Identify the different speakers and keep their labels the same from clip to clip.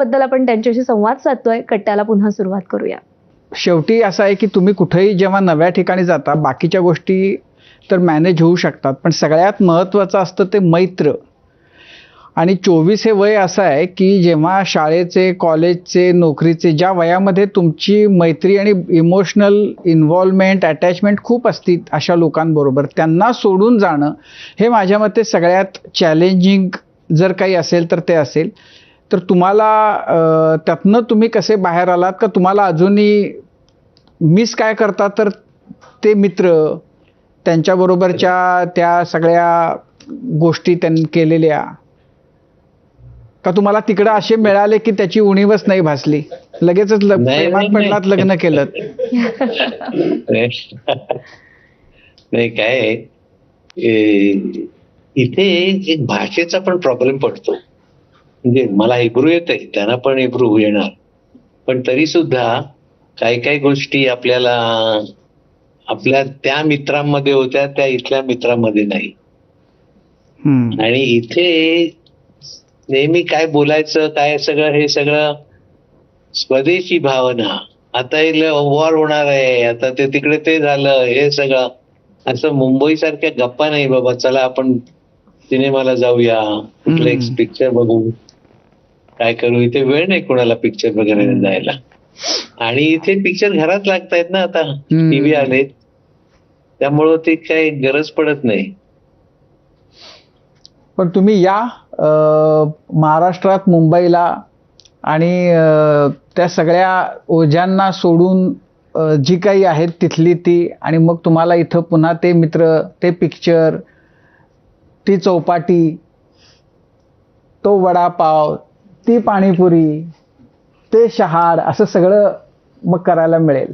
Speaker 1: बद्दल आपण त्यांच्याशी संवाद साधतोय. कट्ट्याला पुन्हा सुरुवात करूया.
Speaker 2: शेवटी असं आहे की तुम्ही कुठेही जेव्हा नव्या ठिकाणी जाता, बाकीच्या गोष्टी तर मॅनेज होऊ शकतात, पण सगळ्यात महत्त्वाचं असतं ते मैत्र. आणि 24 हे वय असं आहे की जेव्हा शाळेचे, कॉलेजचे, नोकरीचे ज्या वयामध्ये तुमची मैत्री आणि इमोशनल इन्व्हॉल्वमेंट, अटॅचमेंट खूप असते अशा लोकांबरोबर, त्यांना सोडून जाणं हे माझ्या मते सगळ्यात चॅलेंजिंग जर काही असेल तर ते असेल. तर तुम्हाला त्यातनं तुम्ही कसे बाहेर आलात, का तुम्हाला अजूनही मिस काय करता, तर ते मित्र, त्यांच्याबरोबरच्या त्या सगळ्या गोष्टी त्यांनी केलेल्या, का तुम्हाला तिकडं असे मिळाले की त्याची उणीवच नाही भासली, लगेचच प्रेमात पडलात, लग्न केलं?
Speaker 3: नाही काय आहे, इथे एक भाषेचा पण प्रॉब्लेम पडतो. म्हणजे मला हिब्रू येत आहे, त्यांना पण हिब्रू येणार, पण तरी सुद्धा काही काही गोष्टी आपल्याला आपल्या त्या मित्रांमध्ये होत्या, त्या इथल्या मित्रांमध्ये नाही. आणि इथे नेहमी काय बोलायचं, काय सगळं हे सगळं स्वदेशी भावना, आता वॉर होणार आहे, आता ते तिकडे ते झालं, हे सगळं असं मुंबई सारख्या गप्पा नाही बाबा, चला आपण सिनेमाला जाऊया, कुठलं एक पिक्चर बघू, काय करू. इथे वेळ नाही कोणाला पिक्चर वगैरे जायला. आणि इथे पिक्चर घरात लागतायत ना, आता टीव्ही आलेत, त्यामुळं ते काही गरज पडत नाही.
Speaker 2: पण तुम्ही या महाराष्ट्रात, मुंबईला, आणि त्या सगळ्या ओझ्यांना सोडून जी काही आहेत तिथली ती, आणि मग तुम्हाला इथं पुन्हा ते मित्र, ते पिक्चर, ती चौपाटी, तो वडापाव, ती पाणीपुरी, ते शहाड, असं सगळं मग करायला मिळेल.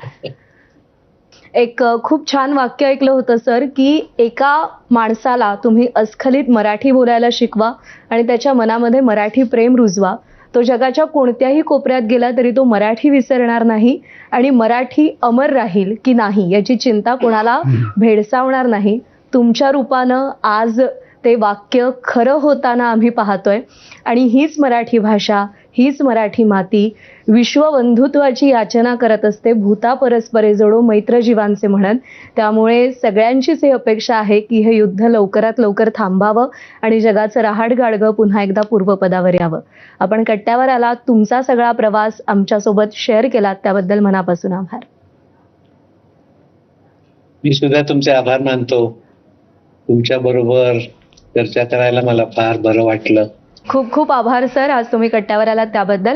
Speaker 1: एक खूप छान वाक्य ऐकलं होतं सर, की एका माणसाला तुम्ही अस्खलित मराठी बोलायला शिकवा आणि त्याच्या मनामध्ये मराठी प्रेम रुजवा. तो जगाच्या कोणत्याही कोपऱ्यात गेला तरी तो मराठी विसरणार नाही आणि मराठी अमर राहील की नाही याची चिंता कोणाला भेडसावणार नाही. तुमच्या रूपानं आज ते वाक्य खरं होताना आम्ही पाहतोय. आणि हीच मराठी भाषा, हीच मराठी माती विश्वबंधुत्वाची याचना करत असते. भूता परस्परे जोडो मैत्र जीवांचे म्हणत. त्यामुळे सगळ्यांचीच ही अपेक्षा आहे की हे युद्ध लवकरात लवकर थांबावं आणि जगाचं रहाड गाडगं पुन्हा एकदा पूर्वपदावर यावं. आपण कट्ट्यावर आलात, तुमचा सगळा प्रवास आमच्यासोबत शेअर केलात, त्याबद्दल मनापासून आभार.
Speaker 3: मी सुद्धा तुमचे आभार मानतो. तुमच्या बरोबर चर्चा करायला मला फार बरं वाटलं.
Speaker 1: खूप खूप आभार सर, आज तुम्ही कट्ट्यावर आलात त्याबद्दल.